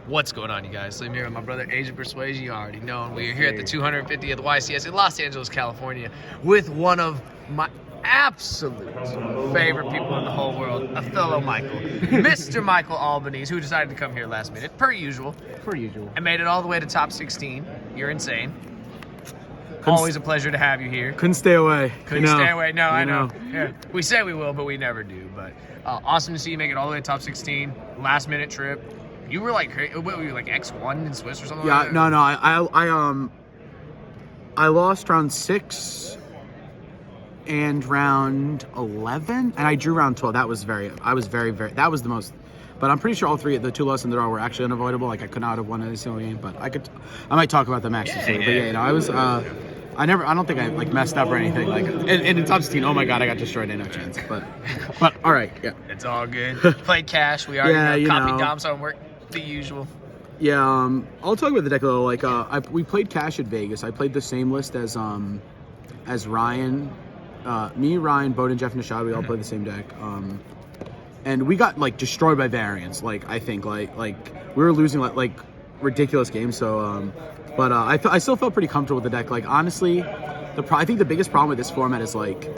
What's going on, you guys? So I'm here with my brother Asian Persuasion. You already know him. We are here at the 250th YCS in Los Angeles, California, with one of my absolute favorite people in the whole world, a fellow Michael, Mr. Michael Albanese, who decided to come here last minute, per usual. And made it all the way to top 16. You're insane. Always a pleasure to have you here. Couldn't stay away. Couldn't stay away. No, I know. Yeah. We say we will, but we never do. But awesome to see you make it all the way to top 16. Last minute trip. You were like, what were you, like X1 in Swiss or something? Yeah, like that? I lost round 6 and round 11, and I drew round 12. That was that was the most. But I'm pretty sure all three, the 2 losses in the row were actually unavoidable. Like I could not have won any single game, but I might talk about them actually. But yeah, you know, I don't think I like messed up or anything. Like, and in top 16, oh my god, I got destroyed. No chance. But all right, yeah. It's all good. Played cash. We already copied Dom's homework. The usual. Yeah, I'll talk about the deck a little. Like, we played cash at Vegas. I played the same list as Ryan, me, Ryan, Bowden, Jeff, and Nishad. We all played the same deck. And we got like destroyed by variance. Like I think like we were losing like ridiculous games. So, but I still felt pretty comfortable with the deck. Like honestly, I think the biggest problem with this format is like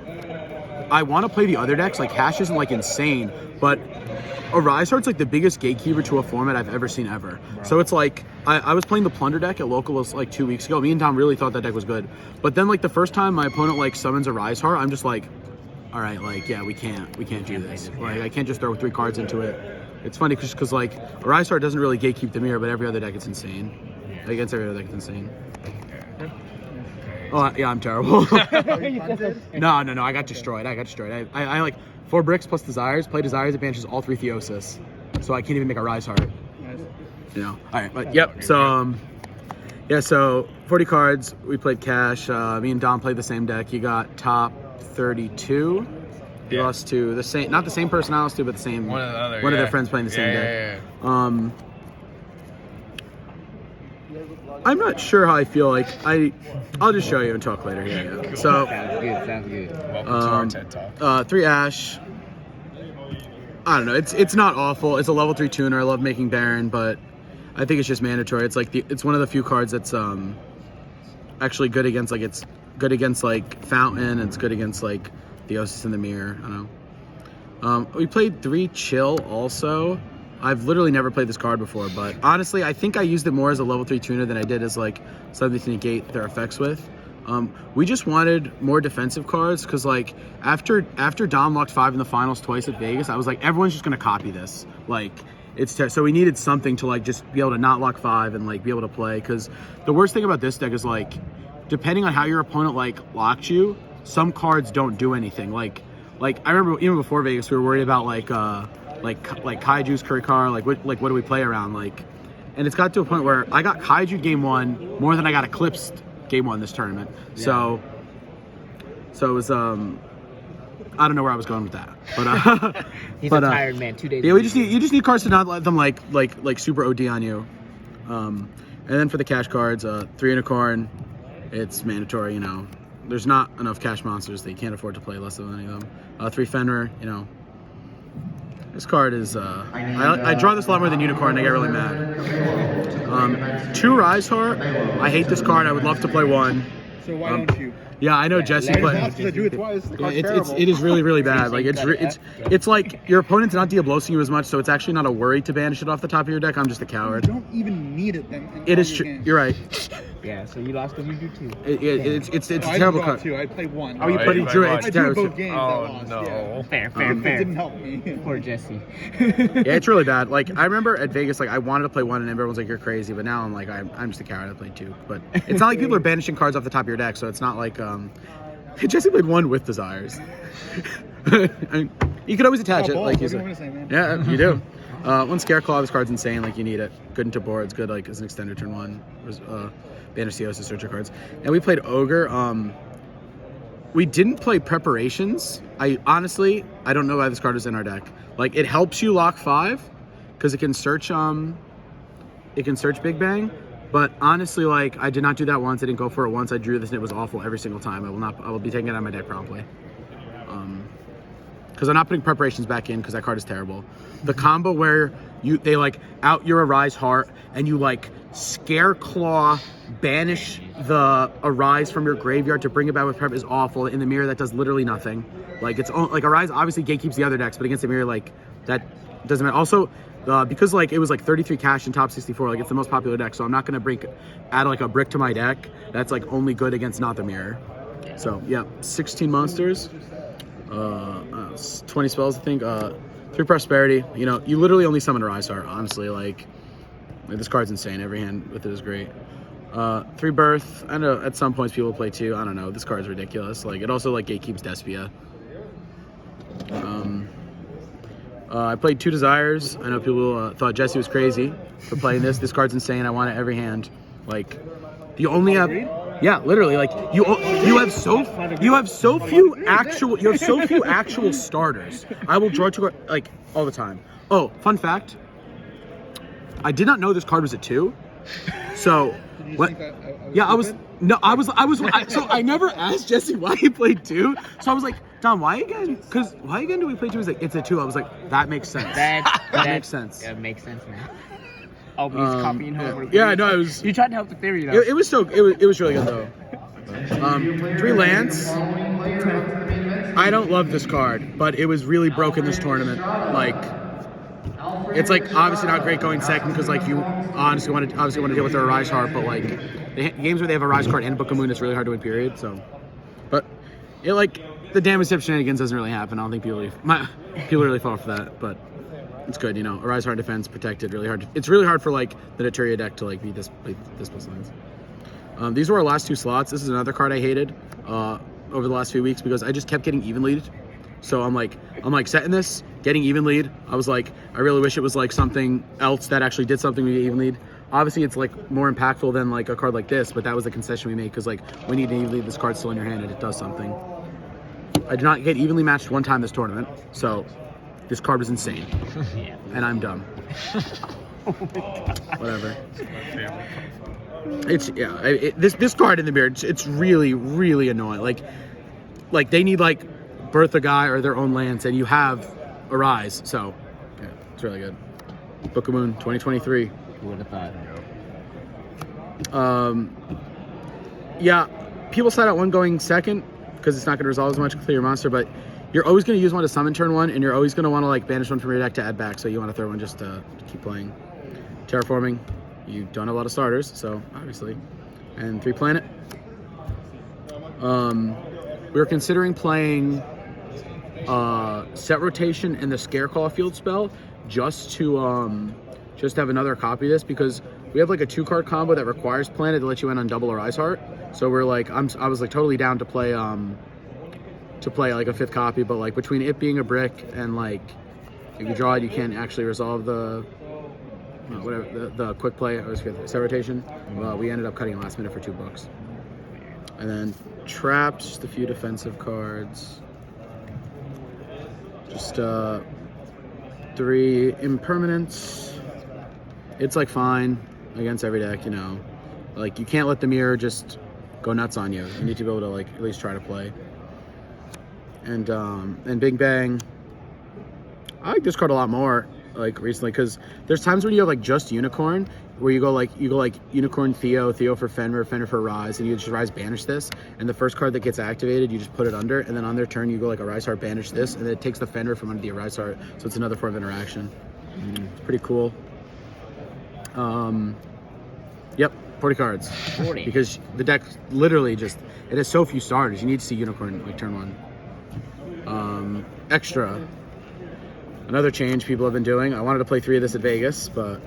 I want to play the other decks. Like Cash isn't like insane, but Arise Heart's like the biggest gatekeeper to a format I've ever seen ever. Wow. So it's like I was playing the Plunder deck at Locals like 2 weeks ago. Me and Tom really thought that deck was good, but then like the first time my opponent like summons Arise Heart, I'm just like, all right, like yeah, we can't do this. Like I can't just throw 3 cards into it. It's funny because like Arise Heart doesn't really gatekeep the mirror, but every other deck it's insane. Like, against every other deck it's insane. Oh yeah, I'm terrible. No, I got destroyed. I like 4 bricks plus Desires. Play Desires, it banishes all 3 Theosis. So I can't even make a Rise Heart. Nice. You know. Alright, but yep. So yeah, so 40 cards, we played cash. Me and Dom played the same deck. You got top 32. You lost to the same, not the same person I lost to, but the same one of their friends playing the same deck. Yeah. I'm not sure how I feel. Like I'll just show you and talk later. Yeah. So sounds good. Welcome to our TED Talk. 3 Ash. I don't know. It's not awful. It's a level 3 tuner. I love making Baron, but I think it's just mandatory. It's like it's one of the few cards that's actually good against like Fountain. And it's good against like Theosis in the Mirror. I don't know. We played 3 Chill also. I've literally never played this card before, but honestly, I think I used it more as a level 3 tuner than I did as like something to negate their effects with. We just wanted more defensive cards because like after Dom locked 5 in the finals twice at Vegas, I was like, everyone's just gonna copy this. Like so we needed something to like just be able to not lock 5 and like be able to play. Because the worst thing about this deck is like, depending on how your opponent like locked you, some cards don't do anything. Like I remember even before Vegas, we were worried about like Kaiju's Kurikar, like what do we play around, like, and it's got to a point where I got Kaiju game 1 more than I got Eclipsed game 1 this tournament. Yeah. So it was I don't know where I was going with that, but he's a tired man. 2 days. Yeah, you just need cards to not let them like super OD on you. And then for the cash cards, 3 Unicorn, it's mandatory. You know, there's not enough cash monsters that you can't afford to play less of any of them. 3 Fenrir, you know. This card is, I draw this a lot more than Unicorn, and I get really mad. 2 Rise Heart, I hate this card, I would love to play 1. So why don't you? Yeah, I know Jesse, but it is really, really bad. Like it's like your opponent's not Diablosing you as much, so it's actually not a worry to banish it off the top of your deck. I'm just a coward. You don't even need it then. It is true. You're right. Yeah, so you lost because you drew 2. It's a terrible card. I played 1. Oh, you drew it. It's terrible. Both games. Oh no. Yeah. Fair. It didn't help me. Poor Jesse. Yeah, it's really bad. Like I remember at Vegas, like I wanted to play 1, and everyone's like, "You're crazy," but now I'm like, I'm just a coward. I played 2. But it's not like people are banishing cards off the top of your deck, so it's not like Jesse played 1 with Desires. You could always attach it, like you said. Yeah, you do. 1 Scareclaw, this card's insane. Like you need it. Good into boards. Good like as an extender turn 1. Banish Theosis, searcher cards. And we played Ogre. We didn't play Preparations. I don't know why this card is in our deck. Like it helps you lock 5 because it can search Big Bang. But honestly, like I did not do that once. I didn't go for it once. I drew this and it was awful every single time. I will be taking it out of my deck promptly. Because I'm not putting Preparations back in because that card is terrible. The combo where they like out your Arise Heart, and you like Scare Claw, banish the Arise from your graveyard to bring it back with prep is awful. In the mirror, that does literally nothing. Like it's like Arise obviously gatekeeps the other decks, but against the mirror, like that doesn't matter. Also, because like it was like 33 cash in top 64, like it's the most popular deck, so I'm not gonna add like a brick to my deck that's like only good against not the mirror. So yeah, 16 monsters, 20 spells I think, 3 prosperity. You know, you literally only summon a Rise Heart, honestly. Like this card's insane. Every hand with it is great. 3 birth. I know at some points people play 2. I don't know. This card's ridiculous. Like it also like gatekeeps Despia. I played 2 Desires. I know people thought Jesse was crazy for playing this. This card's insane. I want it every hand. Like you only have, yeah, literally. Like you have so few actual starters. I will draw 2 like all the time. Oh, fun fact. I did not know this card was at 2. So what? Yeah, I was. So I never asked Jesse why he played 2. So I was like, Dom, why again? Because why again do we play 2? He's like, it's a 2. I was like, that makes sense. That makes sense. That makes sense, man. Oh, he's copying him. Yeah, no, it was. You tried to help the theory, though. It was really good though. 3 lands. I don't love this card, but it was really broken this tournament. Like, it's like obviously not great going second because like you honestly want to deal with their Arise Heart, but like the games where they have a Rise card and Book of Moon, it's really hard to win. Period. So, but it like the damage step shenanigans doesn't really happen. I don't think people really fall for that, but it's good. You know, Arise Heart defense protected. Really hard. It's really hard for like the Naturia deck to like beat this plus lines. These were our last 2 slots. This is another card I hated over the last few weeks because I just kept getting even lead. So I'm like setting this, getting even lead. I was like, I really wish it was like something else that actually did something to get even lead. Obviously, it's like more impactful than like a card like this, but that was the concession we made because like when you need an even lead, this card's still in your hand and it does something. I did not get evenly matched one time this tournament, so this card was insane, and I'm dumb. Whatever. It's this card in the mirror. It's really really annoying. Like they need like birth a guy or their own lands, and you have Arise. So yeah, it's really good. Book of Moon 2023. Who would have thought? Yeah, people side out one going second because it's not going to resolve as much to clear your monster, but you're always going to use one to summon turn 1, and you're always going to want to like banish one from your deck to add back. So you want to throw one just to keep playing. Terraforming. You don't have a lot of starters, so obviously, and 3 planet. We were considering playing set rotation and the Scareclaw field spell just to have another copy of this because we have like a 2-card combo that requires planet to let you in on double Arise Heart. So we're like, I was like totally down to play like a 5th copy, but like between it being a brick and like if you draw it, you can't actually resolve the the quick play. I always forget set rotation. We ended up cutting it last minute for $2. And then traps, just a few defensive cards. Just 3 impermanents. It's like fine against every deck, you know. Like you can't let the mirror just go nuts on you. You need to be able to like at least try to play. And Big Bang. I like this card a lot more like recently because there's times when you have like just Unicorn where you go like Unicorn Theo for Fenrir for Rise, and you just Rise banish this, and the first card that gets activated you just put it under, and then on their turn you go like Arise Heart banish this, and then it takes the Fenrir from under the Arise Heart, so it's another form of interaction. It's pretty cool. Yep, 40 cards. 40. Because the deck literally just it has so few starters. You need to see Unicorn like turn 1. Extra. Another change people have been doing. I wanted to play 3 of this at Vegas, but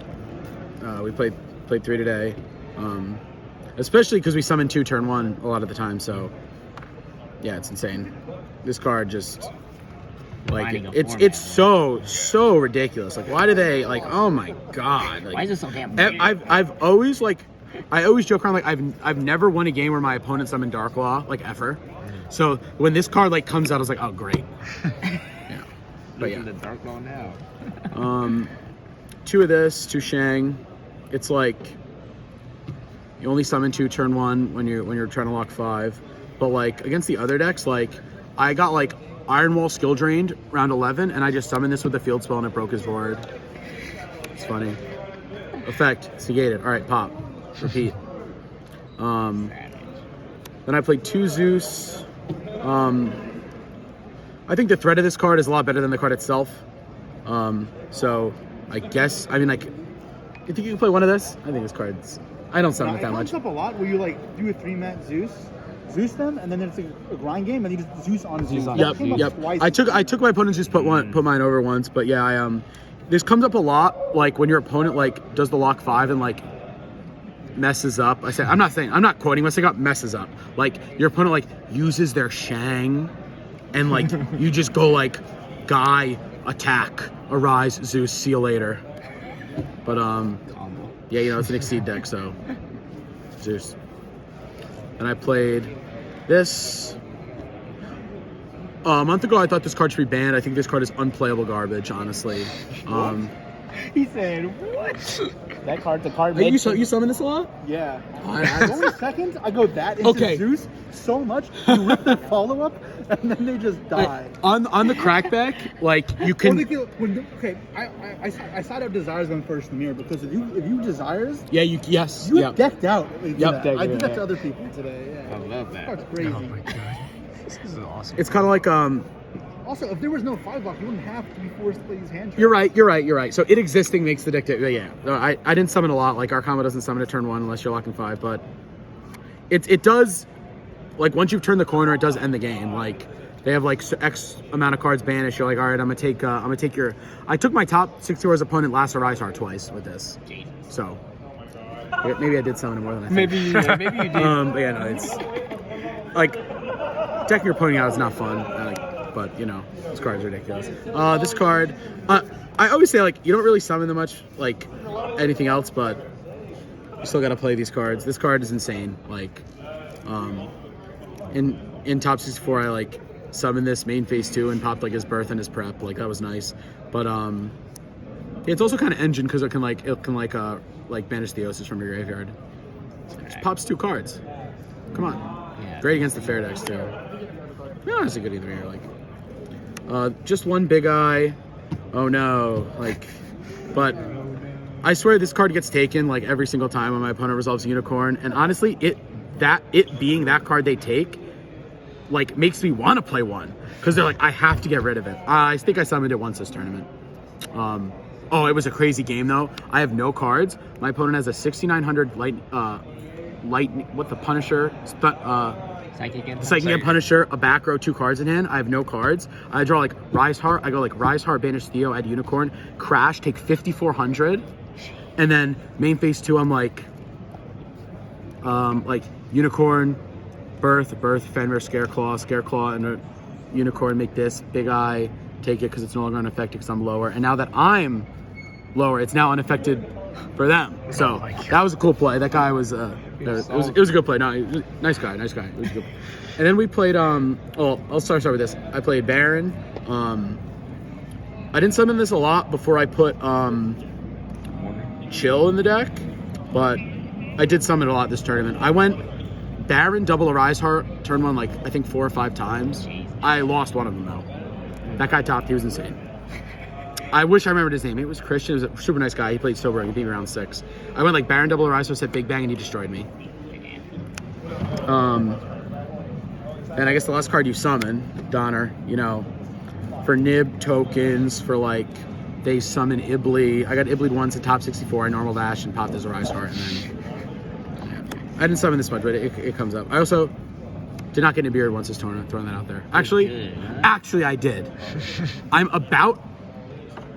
we played 3 today. Especially because we summon 2 turn 1 a lot of the time. So yeah, it's insane. This card just like it's so ridiculous. Like why do they like? Oh my god! Like, why is it so damn weird? I always joke around like I've never won a game where my opponent summoned Dark Law like ever. So when this card like comes out, I was like, oh great. Yeah. But yeah. The Dark Law now. 2 of this, 2 Shang. It's like you only summon 2 turn 1 when you're trying to lock 5. But like against the other decks, like I got like Iron Wall skill drained round 11, and I just summoned this with the field spell and it broke his board. It's funny. Effect. It's negated. All right, pop. Repeat. Then I played 2 Zeus. I think the threat of this card is a lot better than the card itself. So I guess, I mean, like, you think you can play one of this? I think this card's, I don't summon it that much. It comes up a lot where you like do a 3-mat Zeus them, and then it's like a grind game, and you just Zeus on Zeus. Yep. I took my opponent's Zeus, put mine over once, but yeah, this comes up a lot, like when your opponent like does the lock 5 and like messes up. I'm not quoting, let's say got messes up. Like your opponent like uses their Shang, and like you just go like Guy, attack, arise, Zeus, see you later. But yeah, you know, it's an Exceed deck, so Zeus. And I played this. A month ago, I thought this card should be banned. I think this card is unplayable garbage, honestly. He said, what? That card's a card. You summon this a lot? Yeah. I- Only seconds, I go that into Okay. Zeus so much, you rip the follow-up, and then they just die. On the crackback, like you can. I side out Desires when first in the mirror, because if you Desires, Yeah, you yep. decked out. Yep. I did that to other people today. I Yeah. love that. That's crazy. Oh my god. This is awesome. It's kind of like Also, if there was no 5-block, you wouldn't have to be forced to play these hand traps. You're right. So it existing makes the deck. Yeah. No, I didn't summon a lot. Like our combo doesn't summon a turn 1 unless you're locking 5, but it does. Like once you've turned the corner, it does end the game. Like they have like X amount of cards banished. You're like, all right, I'm gonna take your. I took my top 64's opponent last Arise Heart twice with this. So maybe I did summon it more than I think. Maybe you did. But yeah, no, it's like decking your opponent out is not fun. But you know, this card is ridiculous. This card, I always say like you don't really summon them much like anything else, but you still gotta play these cards. This card is insane. Like, in top 64, I like summoned this main phase 2 and popped like his birth and his prep. Like that was nice. But it's also kind of engine because it can like banish the Theosis from your graveyard. It just pops 2 cards. Come on. Yeah. Great against the fair decks too. No, that's a good either here. Like, just one big eye. Oh no, like, but I swear this card gets taken like every single time when my opponent resolves a unicorn. And honestly, it being that card they take, like makes me want to play one because they're like, I have to get rid of it. I think I summoned it once this tournament. Oh, it was a crazy game though. I have no cards. My opponent has a 6900 Punisher. Psychic Psychic Punisher, a back row, 2 cards in hand. I have no cards. I draw like Rise Heart. I go like Rise Heart, Banish Theo, add Unicorn, Crash, take 5400, and then main phase 2. I'm like Unicorn, Birth, Fenrir, Scareclaw, and a Unicorn. Make this big eye, take it because it's no longer unaffected because I'm lower. And now that I'm lower, it's now unaffected for them. So that was a cool play. That guy was it was a good play. No, nice guy. It was a good. And then we played I'll start with this. I played Baron. I didn't summon this a lot before I put Chill in the deck, but I did summon it a lot this tournament. I went Baron double Arise Heart turn 1 like I think 4 or 5 times. I lost one of them though. That guy topped. He was insane. I wish I remembered his name. It was Christian. He was a super nice guy. He played Stillburg. He beat me around 6. I went like Baron double Arise Heart, said Big Bang, and he destroyed me. And I guess the last card you summon, Donner, you know, for Nib tokens, for like, they summon Ibly. I got Iblied once in top 64. I normal dash and popped his Arise Heart. And then, I didn't summon this much, but it comes up. I also did not get a beard once this tournament, throwing that out there. Actually, I did. I'm about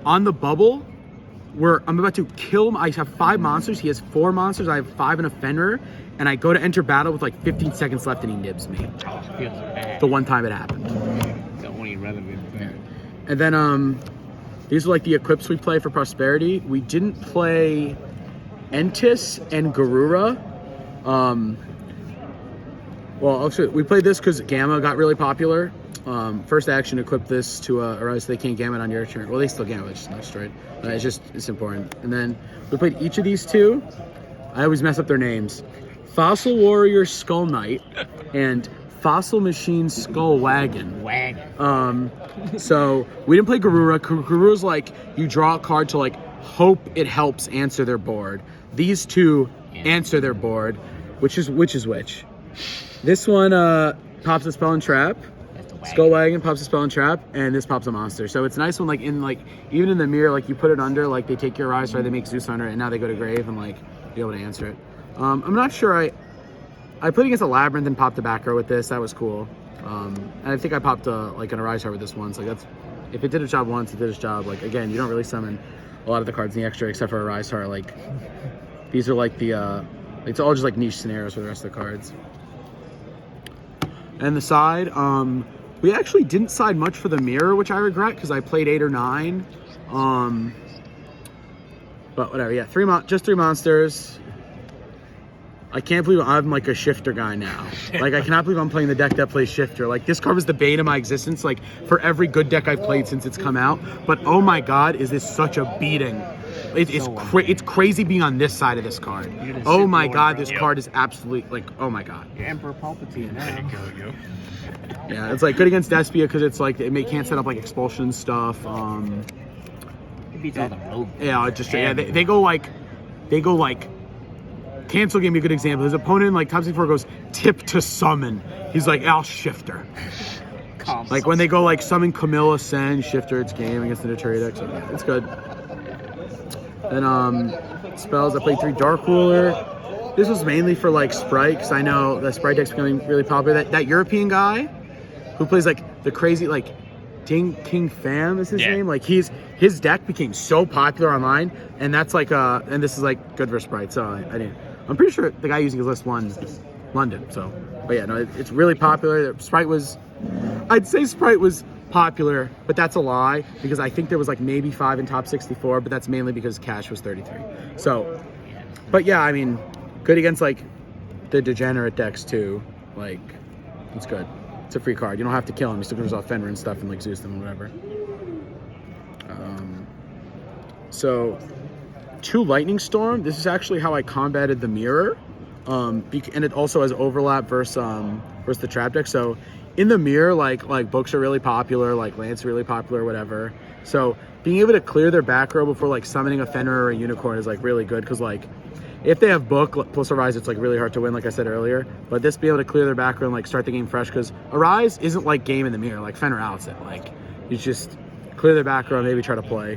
on the bubble where I'm about to kill him. I have 5 monsters. He has 4 monsters. I have 5 and a Fenrir. And I go to enter battle with like 15 seconds left and he nibs me. The one time it happened. The only relevant thing. And then these are like the equips we play for Prosperity. We didn't play Entis and Garura. Well, actually, we played this because Gamma got really popular. First action, equip this to Arise so they can't Gamma on your turn. Well, they still Gamma, it's just not destroyed. It's important. And then we played each of these 2. I always mess up their names. Fossil Warrior Skull Knight and Fossil Machine Skull Wagon. So we didn't play Garura. Garura's like you draw a card to like hope it helps answer their board. These two answer their board, which is which. This one pops a spell and trap. Skull Wagon pops a spell and trap, and this pops a monster. So it's nice when even in the mirror, like you put it under, like they take your Rise, they make Zeus under it, and now they go to grave and like be able to answer it. I'm not sure. I played against a Labyrinth and popped a back row with this. That was cool. And I think I popped an Arise Heart with this once. Like that's, if it did its job once, it did its job. Like again, you don't really summon a lot of the cards in the extra except for a Rise Heart. Like these are like the it's all just like niche scenarios for the rest of the cards. And the side, we actually didn't side much for the mirror, which I regret because I played 8 or 9. But whatever, yeah, just three monsters. I can't believe I'm like a shifter guy now. Like I cannot believe I'm playing the deck that plays shifter. Like this card was the bane of my existence. Like for every good deck I've played since it's come out. But oh my God, is this such a beating? It's crazy being on this side of this card. Oh my God, this card is absolutely like, oh my God. You're Emperor Palpatine now. Yeah, it's like good against Despia because it's like it can't set up like expulsion stuff. It beats all the rogue. Yeah, they go like cancel game be a good example. His opponent like top 64 goes tip to summon. He's like, I'll shifter. Like when they go like summon Camilla, send shifter, it's game against the Naturi deck. So yeah, it's good. Then spells, I played 3 Dark Ruler. This was mainly for like Sprite, because I know the Sprite deck's becoming really popular. That European guy who plays like the crazy like King Fam is his name. Like his deck became so popular online, and that's like and this is like good for Sprite. So I'm pretty sure the guy using his list won London. So, but yeah, no, it's really popular. I'd say Sprite was popular, but that's a lie because I think there was like maybe 5 in top 64, but that's mainly because Cash was 33. So, but yeah, I mean, good against like the degenerate decks too. Like, it's good. It's a free card. You don't have to kill him. You still can resolve Fenrir and stuff and like Zeus them or whatever. So 2 Lightning Storm. This is actually how I combated the mirror. And it also has overlap versus the trap deck. So in the mirror, like books are really popular, like Lance are really popular, whatever. So being able to clear their back row before like summoning a Fenrir or a Unicorn is like really good because like if they have book plus Arise, it's like really hard to win, like I said earlier. But this being able to clear their back row and like start the game fresh because Arise isn't like game in the mirror, like Fenrir outs it. Like you just clear their back row and maybe try to play.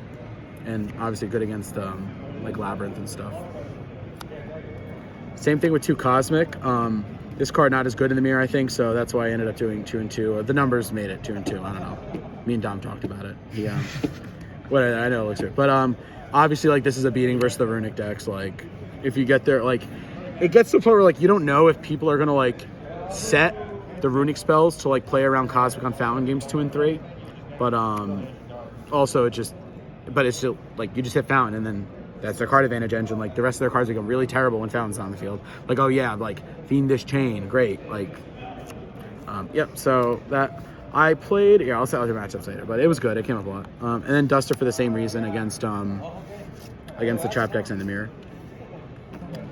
And obviously good against like Labyrinth and stuff. Same thing with 2 Cosmic. This card not as good in the mirror, I think, so that's why I ended up doing 2 and 2. The numbers made it 2 and 2. I don't know. Me and Dom talked about it. Yeah. Whatever. I know it looks weird, but obviously like this is a beating versus the runic decks. Like if you get there, like it gets to the point where like you don't know if people are gonna like set the runic spells to like play around Cosmic on Fountain games 2 and 3, but also it's still like you just hit Fountain and then that's their card advantage engine. Like the rest of their cards become really terrible when Fountain's on the field. Like, oh yeah, like Fiendish Chain, great. Like, yep. So that I played. Yeah, I'll say other matchups later, but it was good. It came up a lot. And then Duster for the same reason against the trap decks in the mirror.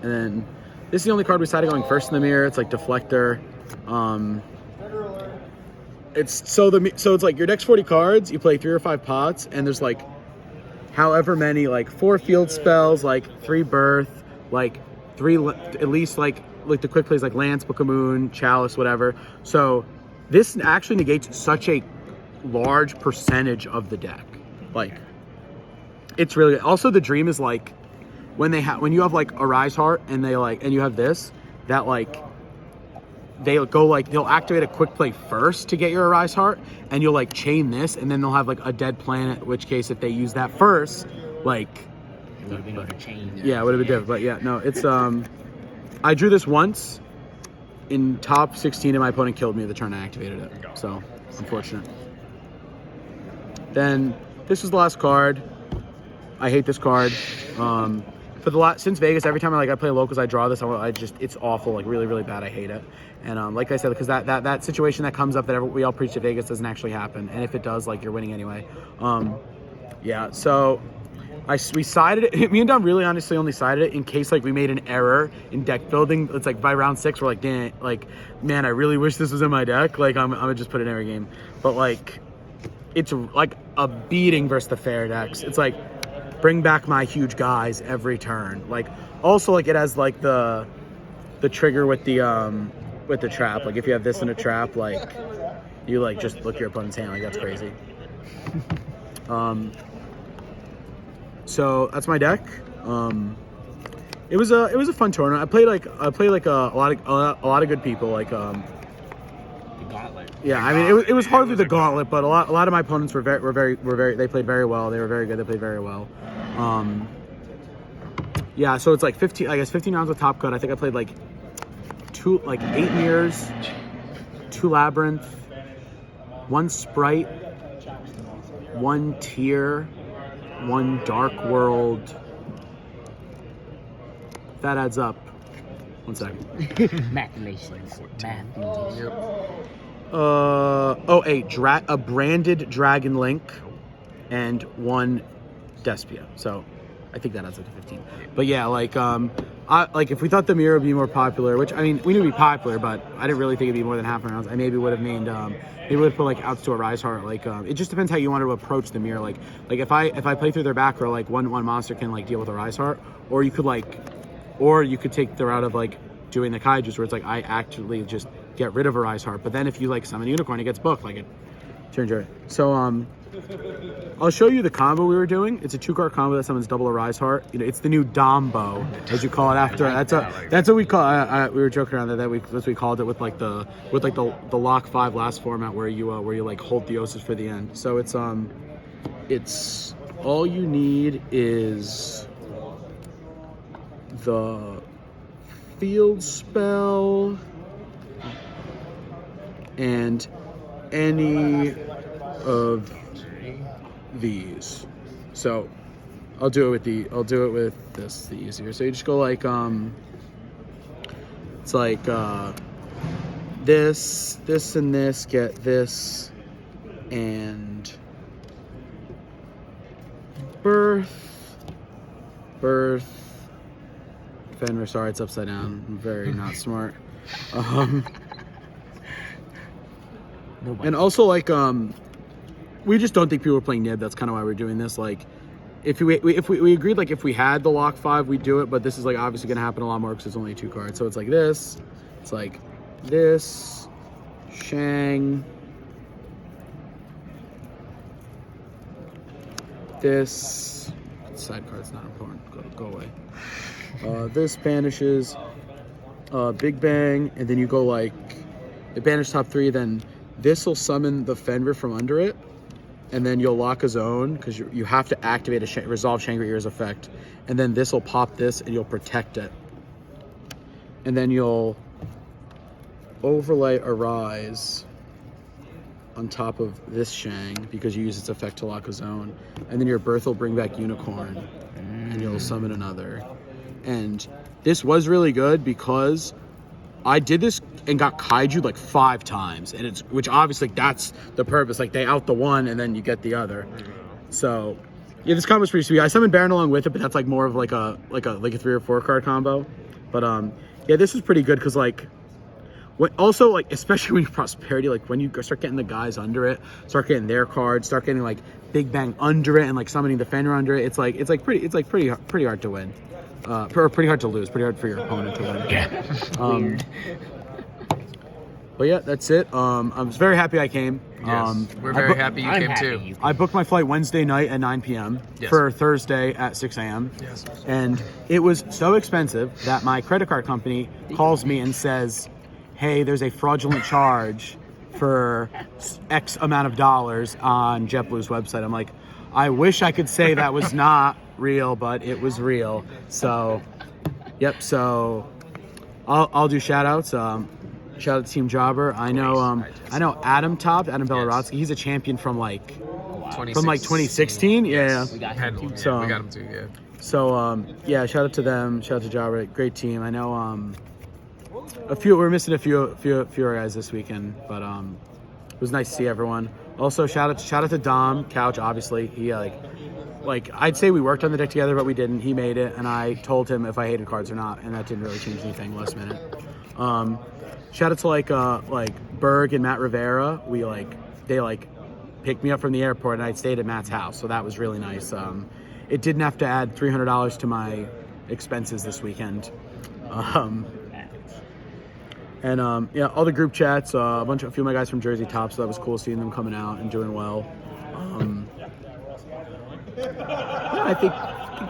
And then this is the only card we decided going first in the mirror. It's like Deflector. So it's like your deck's 40 cards. You play 3 or 5 pots, and there's like however many, like 4 field spells, like 3 birth, like 3 at least like the quick plays like Lance, Book of Moon, Chalice, whatever. So this actually negates such a large percentage of the deck. Like it's really also the dream is like when you have like a Rise Heart and you have this that like they'll activate a quick play first to get your Arise Heart, and you'll like chain this, and then they'll have like a dead planet, in which case if they use that first, like it would have been a chain. Yeah, it would have been different. But yeah, no, it's I drew this once in top 16 and my opponent killed me the turn I activated it. So unfortunate. Then this was the last card. I hate this card. Since Vegas, every time I play locals, I draw this. It's awful, like really, really bad. I hate it. And like I said, because that situation that comes up that we all preach at Vegas doesn't actually happen. And if it does, like you're winning anyway. Yeah. So we sided it. Me and Dom really honestly only sided it in case like we made an error in deck building. It's like by round 6, we're like, dang, like man, I really wish this was in my deck. Like I'm gonna just put it in every game. But like it's like a beating versus the fair decks. It's like bring back my huge guys every turn. Like also like it has like the trigger with the trap. Like if you have this in a trap, like you like just look your opponent's hand. Like that's crazy. So that's my deck. It was a fun tournament. I played like a lot of good people. Like The gauntlet. yeah, I mean it was hardly the gauntlet, but a lot of my opponents were very they played very well. They were very good. They played very well. Yeah, so it's like 15 rounds with Top Cut. I think I played like 8 mirrors, 2 labyrinth, 1 sprite, 1 tier, 1 dark world. That adds up. 1 second. Mathemations. A branded Dragon Link and 1 Despia. So I think that adds up to 15. But yeah, like if we thought the mirror would be more popular, which I mean we knew it'd be popular, but I didn't really think it'd be more than half rounds. I maybe would have named maybe would have put like outs to a Rise Heart. Like it just depends how you want to approach the mirror. Like if I play through their back row, like one monster can like deal with a Rise Heart, or you could take the route of like doing the Kaijus where it's like I actually just get rid of a Rise Heart. But then if you like summon a Unicorn, it gets booked. Like it turns your so I'll show you the combo we were doing. It's a 2-card combo that summons double a Rise Heart. You know, it's the new Dombo, as you call it after. That's what we call. We were joking around that's what we called it with the Lock 5 last format where you like hold Theosis for the end. So it's all you need is the field spell and any of these. So I'll do it with this, the easier. So you just go like it's like this and this, get this and birth Fenrir. Sorry, it's upside down. I'm very not smart. And also like we just don't think people are playing Nib. That's kind of why we're doing this. Like if we agreed like if we had the Lock 5 we'd do it, but this is like obviously gonna happen a lot more because it's only 2 cards. So it's like this, it's like this, Shang, this side card's not important, go away. This banishes Big Bang, and then you go like it banishes top 3, then this will summon the Fenrir from under it, and then you'll lock a zone because you have to activate a resolve Shangri-Ear's effect, and then this will pop this and you'll protect it, and then you'll overlay Arise on top of this Shang because you use its effect to lock a zone, and then your birth will bring back Unicorn and you'll summon another. And this was really good because I did this and got Kaiju like 5 times, and which obviously that's the purpose. Like they out the one and then you get the other. So yeah, this combo's pretty sweet. I summoned Baron along with it, but that's like more of like a 3 or 4 card combo. But yeah, this is pretty good because like also like especially when you prosperity, like when you start getting the guys under it, start getting their cards, start getting like Big Bang under it and like summoning the Fenrir under it, it's pretty hard to win. Pretty hard to lose, pretty hard for your opponent to win. Yeah. But yeah, that's it. I was very happy I came. Yes, we're very happy you came too. I booked my flight Wednesday night at 9 p.m. for Thursday at 6 a.m. Yes. And it was so expensive that my credit card company calls me and says, hey, there's a fraudulent charge for X amount of dollars on JetBlue's website. I'm like, I wish I could say that was not real, but it was real. So, yep. So I'll do shout outs. Shout out to Team Jobber. I know Adam Belorotsky. He's a champion from like 2016. Yeah. We got him too. So we got him too. Yeah. So yeah, shout out to them. Shout out to Jobber. Great team. I know we're missing a few guys this weekend, but it was nice to see everyone. Also shout out to Dom Couch. Obviously he like I'd say we worked on the deck together, but we didn't. He made it, and I told him if I hated cards or not, and that didn't really change anything last minute. Shout out to like Berg and Matt Rivera. They picked me up from the airport, and I stayed at Matt's house, so that was really nice. it didn't have to add $300 to my expenses this weekend. Yeah, all the group chats, a few of my guys from Jersey Top, so that was cool seeing them coming out and doing well. Yeah, I think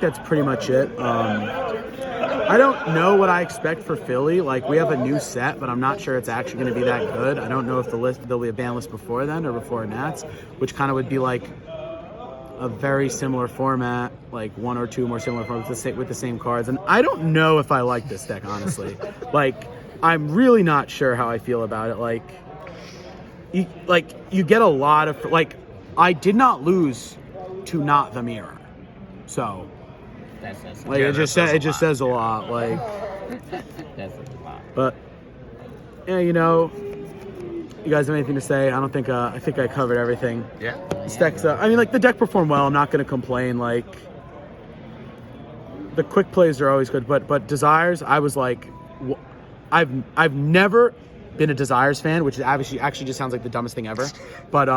that's pretty much it. I don't know what I expect for Philly. Like, we have a new set, but I'm not sure it's actually going to be that good. I don't know if there'll be a ban list before then or before Nats, which kind of would be like a very similar format, like one or two more similar formats with the same cards. And I don't know if I like this deck, honestly. Like, I'm really not sure how I feel about it. Like, you get a lot of, like, I did not lose to not the mirror, so like Yeah, it just says a lot. Like, That's a lot. but yeah, you know, you guys have anything to say? I don't think I think I covered everything. Yeah. This deck's, I mean, like, the deck performed well. I'm not going to complain. Like, the quick plays are always good, but Desires, I was like, I've never been a Desires fan, which is actually just sounds like the dumbest thing ever. But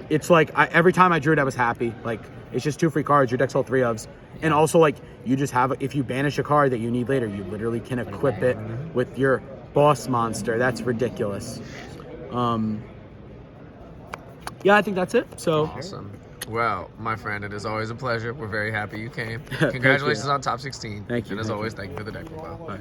it's like every time I drew it, I was happy. Like, it's just 2 free cards. Your deck's all 3 ofs, and also, like, you just have, if you banish a card that you need later, you literally can equip it with your boss monster. That's ridiculous. Yeah, I think that's it. So Awesome. Well, my friend, it is always a pleasure. We're very happy you came. Thank you. Congratulations on top 16. Thank you. And as Thank always, thank you for the deck profile. bye.